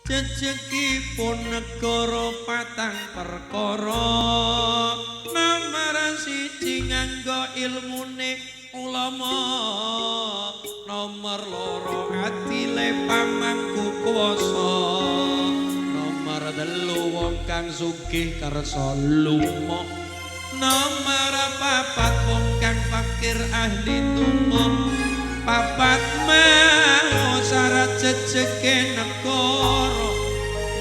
Jejegipun negara patang perkara nomor siji nganggo ilmune ulama nomor loro adile pamangku kuwasa nomor telu wong kang sugih kersa lumo nomor papat wong kang fakir ahli donga papat mau syarat jejege negara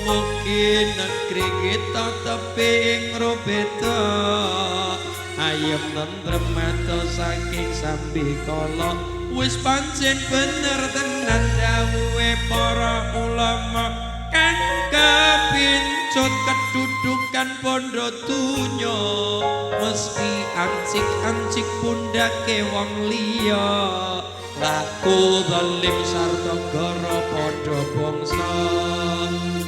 mugi negeri kita tebing robeta ayem tentrem ato saking sambikala wis pancen bener tenan dawuhe para ulama kang kapincut kedudukan bondo dunya mesti ancik-ancik pundake wong liya laku zalim sarta gara padha bangsa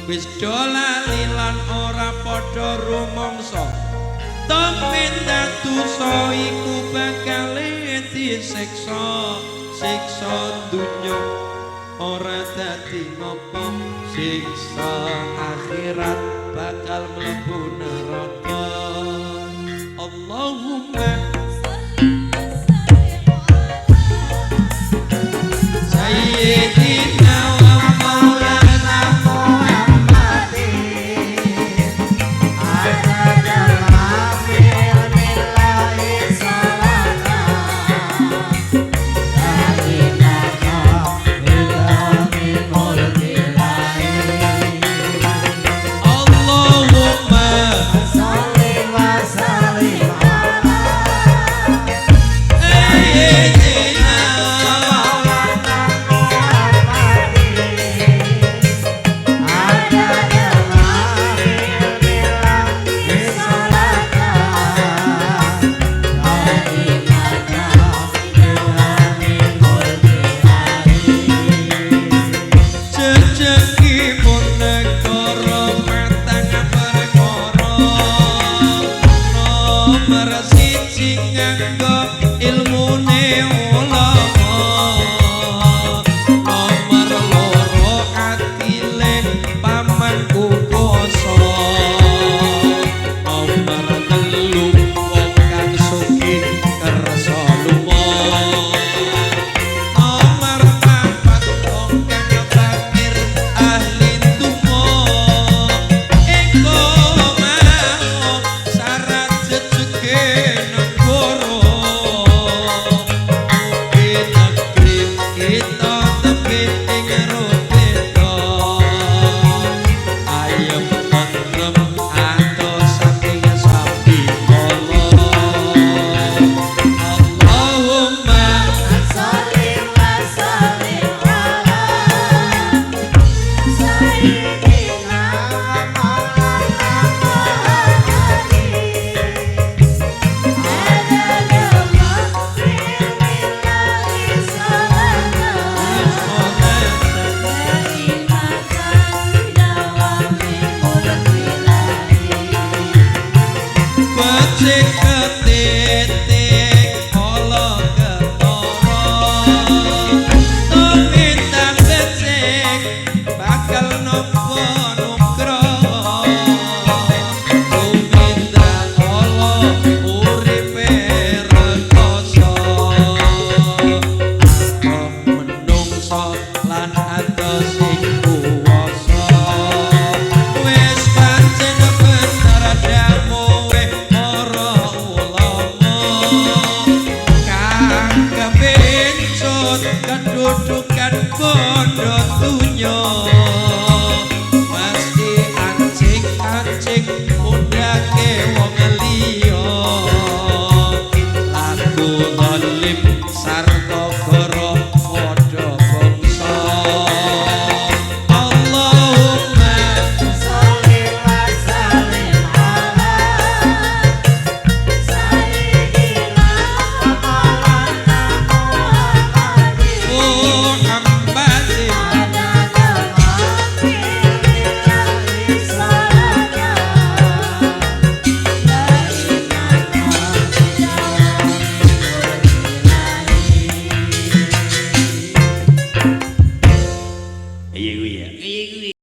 wis dolali lan ora padha rumangsa tumindak dosa iku bakal disiksa siksa dunya ora dadi ngopo siksa akhirat bakal mlebu neraka Allahumma Sayyidina wa maulana Muhammadin adadal hafil billahi salatan sayyidina billahi mulkillahi Allahumma salli wa sallim ala sayyidina ilmune ulama nomor loro atile pamangku kuwasa nomor telu wong kang sugih kersa lumo nomor papat wong kang fakir ahli donga eko mau syarat jejege Take